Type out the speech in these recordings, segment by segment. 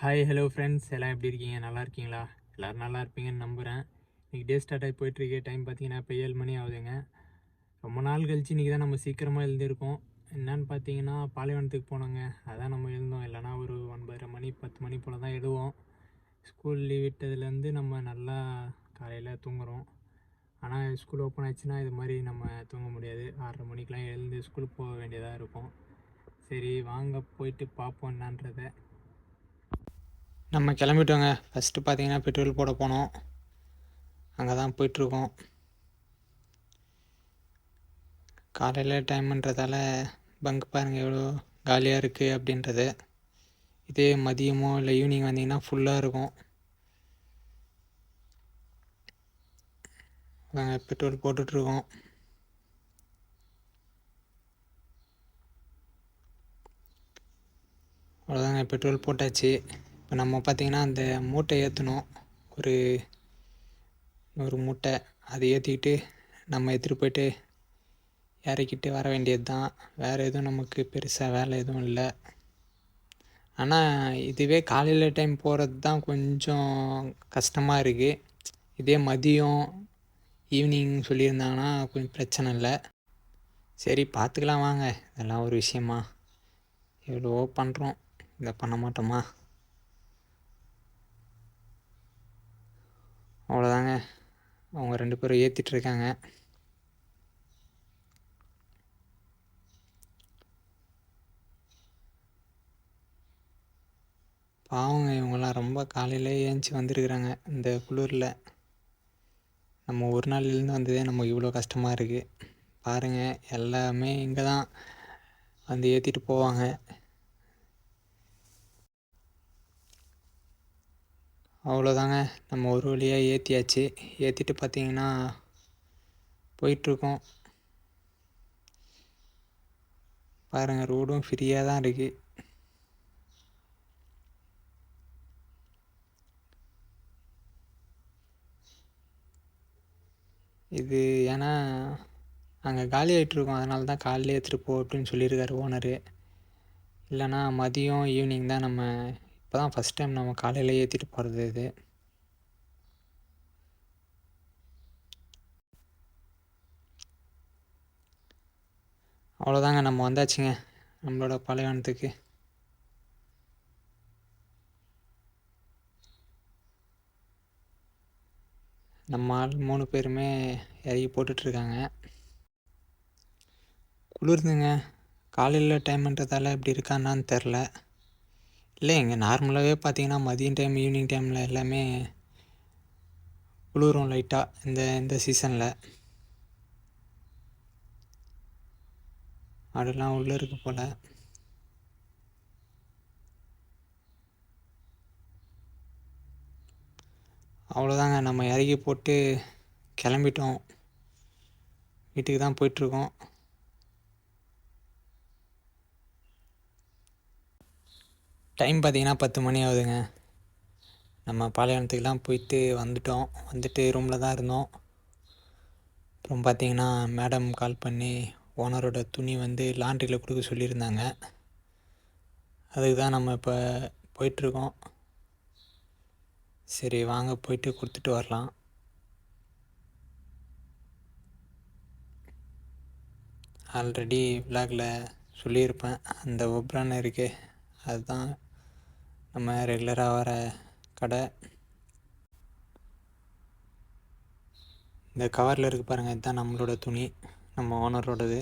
Hi hello friends, எல்லாம் எப்படி இருக்கீங்க? நல்லா இருக்கீங்களா? எல்லோரும் நல்லா இருப்பீங்கன்னு நம்புகிறேன். இன்றைக்கி டே ஸ்டார்ட் ஆகி போயிட்டுருக்கு. டைம் பார்த்தீங்கன்னா இப்போ 7 மணி ஆகுதுங்க. ரொம்ப நாள் கழிச்சு இன்றைக்கி தான் நம்ம சீக்கிரமாக எழுந்திருக்கோம். என்னன்னு பார்த்தீங்கன்னா பாலைவனத்துக்கு போனோங்க. அதான் நம்ம எழுந்தோம். இல்லைனா ஒரு 9:30 மணி 10 மணி போல் தான் எழுவோம். ஸ்கூல் லீவ் விட்டதுலேருந்து நம்ம நல்லா காலையில் தூங்குகிறோம். ஆனால் ஸ்கூல் ஓப்பன் ஆச்சுன்னா இது மாதிரி நம்ம தூங்க முடியாது. 6:30 மணிக்கெலாம் எழுந்து ஸ்கூலுக்கு போக வேண்டியதாக இருக்கும். சரி வாங்க போயிட்டு பார்ப்போம் என்னன்றதை. நம்ம கிளம்பிட்டோங்க. ஃபஸ்ட்டு பார்த்தீங்கன்னா பெட்ரோல் போட போனோம். அங்கே தான் போயிட்டுருக்கோம். காலையில் டைம்ன்றதால பங்க் பாருங்கள் எவ்வளோ காலியாக இருக்குது அப்படின்றது. இதே மதியமோ இல்லை ஈவினிங் வந்தீங்கன்னா ஃபுல்லாக இருக்கும். நாங்கள் பெட்ரோல் போட்டுட்ருக்கோம். அவ்வளோதாங்க, பெட்ரோல் போட்டாச்சு. இப்போ நம்ம பார்த்திங்கன்னா அந்த மூட்டை ஏற்றணும். ஒரு மூட்டை அதை ஏற்றிக்கிட்டு நம்ம எடுத்துகிட்டு போய்ட்டு இறக்கிட்டு வர வேண்டியது தான். வேறு எதுவும் நமக்கு பெருசாக வேலை எதுவும் இல்லை. ஆனால் இதுவே காலையில் டைம் போகிறது தான் கொஞ்சம் கஷ்டமாக இருக்குது. இதே மதியம் ஈவினிங் சொல்லியிருந்தாங்கன்னா கொஞ்சம் பிரச்சனை இல்லை. சரி பார்த்துக்கலாம் வாங்க. இதெல்லாம் ஒரு விஷயமா? எவ்வளவோ பண்ணுறோம், இதை பண்ண மாட்டோமா? அவ்வளோதாங்க, அவங்க 2 பேரும் ஏற்றிட்டுருக்காங்க. பாவங்க, இவங்கெல்லாம் ரொம்ப காலையில் ஏஞ்சி வந்திருக்கிறாங்க இந்த குளிரில். நம்ம ஒரு நாள் இருந்து வந்ததே நமக்கு இவ்வளோ கஷ்டமாக இருக்குது. பாருங்கள், எல்லாமே இங்கே தான் வந்து ஏற்றிட்டு போவாங்க. அவ்வளோதாங்க, நம்ம ஒரு வழியாக ஏற்றியாச்சு. ஏற்றிட்டு பார்த்திங்கன்னா போயிட்டுருக்கோம். பாருங்கள், ரோடும் ஃப்ரீயாக தான் இருக்குது. இது ஏன்னா அங்கே காலி ஆகிட்ருக்கோம், அதனால தான் காலையில் எடுத்துகிட்டு போ அப்படின்னு சொல்லியிருக்காரு ஓனரு. இல்லைனா மதியம் ஈவினிங் தான். நம்ம இப்போ தான் ஃபஸ்ட் டைம் நம்ம காலையில் ஏற்றிட்டு போகிறது இது. அவ்வளோதாங்க, நம்ம வந்தாச்சுங்க நம்மளோட பாலைவனத்துக்கு. நம்ம ஆள் 3 பேருமே இறங்கி போட்டுட்ருக்காங்க. குளிருதுங்க. காலையில் டைம்ன்றதால இப்படி இருக்கான்னான்னு தெரில. இல்லை, இங்கே நார்மலாகவே பார்த்தீங்கன்னா மதியம் டைம் ஈவினிங் டைமில் எல்லாமே குளிரும் லைட்டாக இந்த சீசனில். அதெல்லாம் உள்ளே இருக்குது போல். அவ்வளோதாங்க, நம்ம இறக்கி போட்டு கிளம்பிட்டோம். வீட்டுக்கு தான் போயிட்டுருக்கோம். டைம் பார்த்திங்கன்னா 10 மணி ஆகுதுங்க. நம்ம பாலைவனத்துக்கெலாம் போயிட்டு வந்துட்டு ரூமில் தான் இருந்தோம். அப்புறம் பார்த்திங்கன்னா மேடம் கால் பண்ணி ஓனரோட துணி லாண்ட்ரியில் கொடுக்க சொல்லியிருந்தாங்க. அதுக்கு தான் நம்ம இப்போ போயிட்டுருக்கோம். சரி வாங்க போயிட்டு கொடுத்துட்டு வரலாம். ஆல்ரெடி விலாகில் சொல்லியிருப்பேன், அந்த ஒப்ரான் இருக்குது, அதுதான் நம்ம ரெகுலராக வர கடை. இந்த கவரில் இருக்குது பாருங்கள், இதுதான் நம்மளோட துணி, நம்ம ஓனரோடது.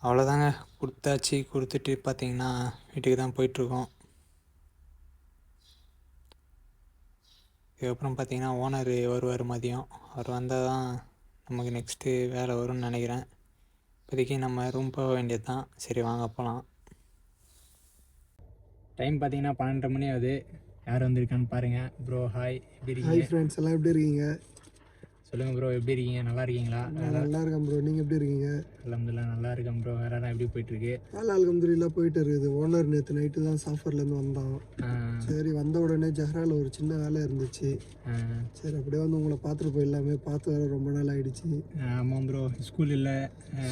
அவ்வளோதாங்க, கொடுத்துட்டு பார்த்திங்கன்னா வீட்டுக்கு தான் போயிட்டுருக்கோம். இதுக்கப்புறம் பார்த்திங்கன்னா ஓனர் வருவார் மதியம். அவர் வந்தால் தான் நமக்கு நெக்ஸ்ட்டு வேலை வரும்னு நினைக்கிறேன். இப்போதைக்கு நம்ம ரூம் போக வேண்டியது தான். சரி வாங்க போகலாம். டைம் பார்த்தீங்கன்னா 12:30 மணி ஆகுது. யார் வந்திருக்கான்னு பாருங்கள். ப்ரோ ஹாய், எப்படி இருக்கீங்க? ஹாய் ஃப்ரெண்ட்ஸ், எல்லாம் எப்படி இருக்கீங்க? சொல்லுங்கள் ப்ரோ, எப்படி இருக்கீங்க? நல்லா இருக்கீங்களா? நல்லா இருக்கேன் ப்ரோ. நீங்கள் எப்படி இருக்கீங்க? அல்ஹம்துலில்லாஹ் நல்லா இருக்கேன் ப்ரோ. வேலைலாம் எப்படி போயிட்டுருக்கு? வேலை அல்ஹம்துலில்லாஹ் போயிட்டு இருக்குது. ஓனர் நேற்று நைட்டு தான் சாஃபர்லேருந்து வந்தான். ஆ சரி வந்த உடனே ஜஹ்ராவில் ஒரு சின்ன வேலை இருந்துச்சு. ஆ சரி அப்படியே வந்து உங்களை பார்த்துட்டு போயிடலாமே, பார்த்து வர ரொம்ப நாள் ஆயிடுச்சு. ஆமாம் ப்ரோ, ஸ்கூல் இல்லை.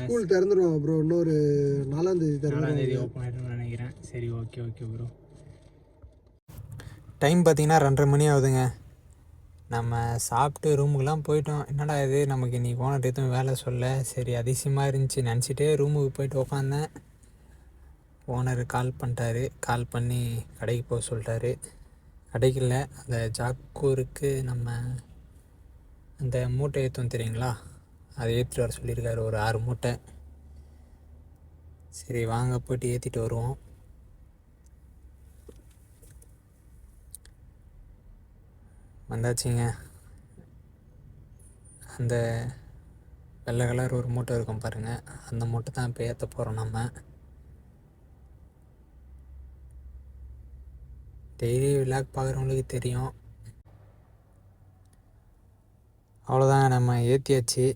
ஸ்கூல் திறந்துருவாங்க ப்ரோ, இன்னொரு 4ஆம் தேதி 4ஆம் தேதி திறந்துருவாங்க. ஓப்பன் ஆகிடும்னு நினைக்கிறேன். சரி, ஓகே ஓகே ப்ரோ. டைம் பார்த்தீங்கன்னா 2:30 மணி ஆகுதுங்க. நம்ம சாப்பிட்டு ரூமுக்கெலாம் போயிட்டோம். என்னடா இது, நமக்கு இன்றைக்கி ஓனர் எதுவும் வேலை சொல்ல. சரி அதிசயமாக இருந்துச்சு நினச்சிட்டே ரூமுக்கு போயிட்டு உக்காந்தேன். ஓனர் கால் பண்ணிட்டாரு. கால் பண்ணி கடைக்கு போக சொல்லிட்டாரு. கடைக்கு இல்லை, அந்த ஜாக்கூருக்கு நம்ம அந்த மூட்டை ஏற்றும் தெரியுங்களா, அதை ஏற்றிட்டு வர சொல்லியிருக்காரு. ஒரு 6 மூட்டை. சரி வாங்க போய்ட்டு ஏற்றிட்டு வருவோம். வந்தாச்சுங்க. அந்த வெள்ளை கலர் ஒரு மூட்டை இருக்கும் பாருங்கள், அந்த மூட்டை தான் இப்போ ஏற்ற போகிறோம். நம்ம டெய்லி விளாக் பார்க்குறவங்களுக்கு தெரியும். அவ்வளோதாங்க, நம்ம ஏற்றியாச்சு.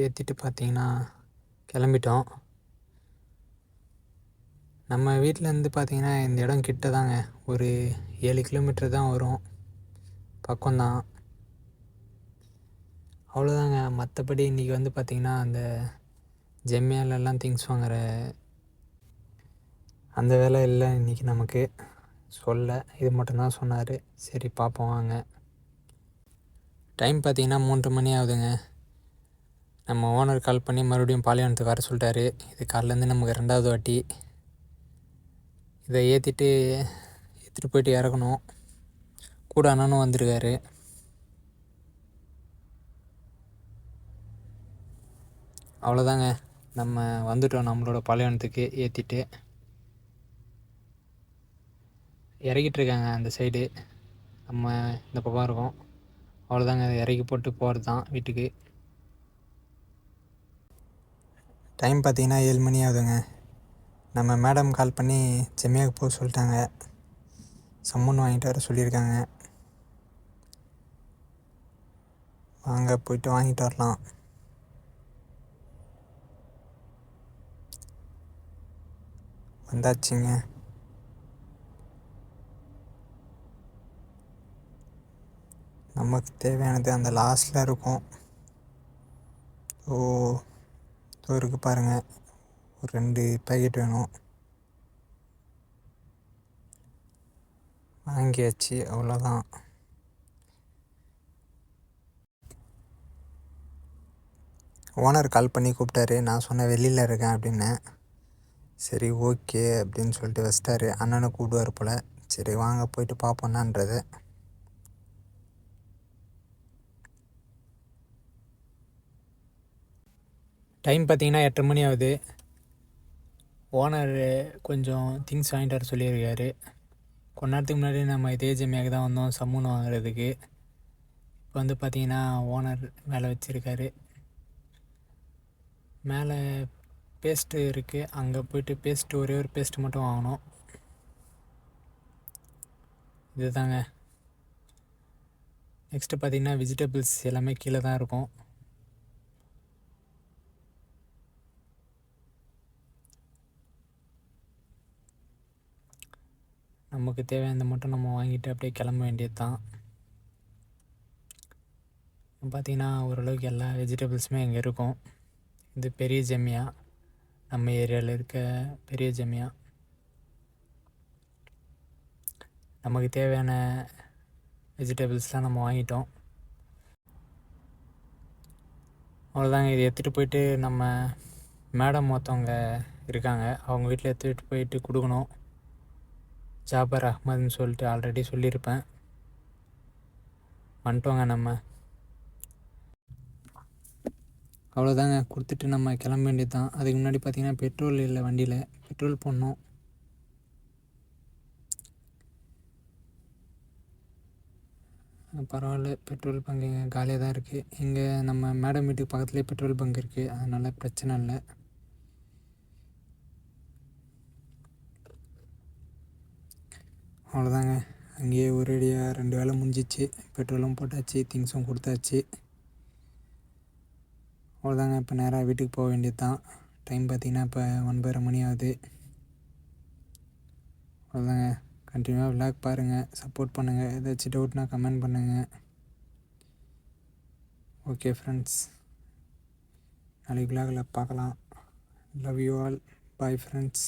ஏற்றிட்டு பார்த்தீங்கன்னா கிளம்பிட்டோம். நம்ம வீட்டிலேருந்து பார்த்தீங்கன்னா இந்த இடம் கிட்ட தாங்க, ஒரு 7 கிலோமீட்டர் தான் வரும், பக்கம்தான். அவ்வளோதாங்க. மற்றபடி இன்றைக்கி வந்து பார்த்திங்கன்னா அந்த ஜெம்யாலெல்லாம் திங்ஸ் வாங்குகிற அந்த வேலை இல்லை இன்றைக்கி நமக்கு. சொல்ல இது மட்டும்தான் சொன்னார். சரி பார்ப்போம் வாங்க. டைம் பார்த்திங்கன்னா 3:30 மணி ஆகுதுங்க. நம்ம ஓனர் கால் பண்ணி மறுபடியும் பாலைவனத்துக்கு வர சொல்லிட்டாரு. இது காலையிலேருந்து நமக்கு 2வது வாட்டி. இதை ஏற்றிட்டு போயிட்டு இறக்கணும். கூட அண்ணனும் வந்திருக்காரு. அவ்வளோதாங்க, நம்ம வந்துட்டோம் நம்மளோட பாலைவனத்துக்கு. ஏற்றிட்டு இறக்கிட்டு இருக்காங்க அந்த சைடு, நம்ம இந்த பக்கம் இருக்கோம். அவ்வளோதாங்க, அதை இறக்கி போட்டு போகிறது தான் வீட்டுக்கு. டைம் பார்த்திங்கன்னா 7 மணி ஆகுதுங்க. நம்ம மேடம் கால் பண்ணி ஜெம்யாவுக்கு போக சொல்லிட்டாங்க. சம்மன் வாங்கிட்டு வர சொல்லியிருக்காங்க. வாங்க போயிட்டு வாங்கிட்டு வரலாம். வந்தாச்சுங்க. நமக்கு தேவையானது அந்த லாஸ்ட்டில் இருக்கும். இருக்குது பாருங்கள், ஒரு 2 பேக்கெட் வேணும். வாங்கியாச்சு, அவ்வளோதான். ஓனர் கால் பண்ணி கூப்பிட்டாரு. நான் சொன்னேன் வெளியில் இருக்கேன் அப்படின்னு. சரி ஓகே அப்படின்னு சொல்லிட்டு வச்சிட்டாரு. அண்ணனை கூப்பிடுவார் போல். சரி வாங்க போயிட்டு பார்ப்போன்னான்றது. டைம் பார்த்திங்கன்னா 8:30 மணி ஆகுது. ஓனர் கொஞ்சம் திங்ஸ் வாங்கிட்டு வர சொல்லியிருக்காரு. கொஞ்ச நேரத்துக்கு முன்னாடி நம்ம இதே ஜெம்யாவுக்கு தான் வந்தோம் சம்மூன் வாங்குறதுக்கு. இப்போ வந்து பார்த்திங்கன்னா ஓனர் மேலே வச்சுருக்காரு. மேலே பேஸ்ட்டு இருக்குது, அங்கே போய்ட்டு பேஸ்ட்டு ஒரே ஒரு பேஸ்ட்டு மட்டும் வாங்கணும். இது தாங்க. நெக்ஸ்ட்டு பார்த்திங்கன்னா வெஜிடபிள்ஸ் எல்லாமே கீழே தான் இருக்கும். நமக்கு தேவையானதை மட்டும் நம்ம வாங்கிட்டு அப்படியே கிளம்ப வேண்டியது தான். பார்த்திங்கன்னா ஓரளவுக்கு எல்லா வெஜிடபிள்ஸுமே இங்கே இருக்கும். இது பெரிய ஜெம்யா, நம்ம ஏரியாவில் இருக்க பெரிய ஜெம்யா. நமக்கு தேவையான வெஜிடபிள்ஸ்லாம் நம்ம வாங்கிட்டோம். அவ்வளோதாங்க, இதை எடுத்துகிட்டு போயிட்டு நம்ம மேடம் ஒருத்தவங்க இருக்காங்க, அவங்க வீட்டில் எடுத்துகிட்டு போயிட்டு கொடுக்கணும். ஜாபர் அஹ்மதுன்னு சொல்லிட்டு ஆல்ரெடி சொல்லியிருப்பேன். வந்துட்டோங்க நம்ம. அவ்வளோதாங்க, கொடுத்துட்டு நம்ம கிளம்ப வேண்டியது தான். அதுக்கு முன்னாடி பார்த்திங்கன்னா பெட்ரோல் இல்லை வண்டியில், பெட்ரோல் போடணும். பரவாயில்ல, பெட்ரோல் பங்க் இங்கே காலியாக தான் இருக்குது. இங்கே நம்ம மேடம் வீட்டுக்கு பக்கத்துலேயே பெட்ரோல் பங்க் இருக்குது, அதனால் பிரச்சனை இல்லை. அவ்வளோதாங்க, அங்கேயே ஒரேடியாக 2 வேலை முடிஞ்சிச்சு. பெட்ரோலும் போட்டாச்சு, திங்ஸும் கொடுத்தாச்சு. அவ்வளோதாங்க. இப்போ நேராக வீட்டுக்கு போக வேண்டியது தான். டைம் பார்த்திங்கன்னா இப்போ 9:30 மணி ஆகுது. அவ்வளோதாங்க. கண்டினியூவாக விளாக் பாருங்கள், சப்போர்ட் பண்ணுங்கள். ஏதாச்சும் டவுட்னா கமெண்ட் பண்ணுங்கள். ஓகே ஃப்ரெண்ட்ஸ், நாளைக்கு விளாகில் பார்க்கலாம். Love you all. Bye friends.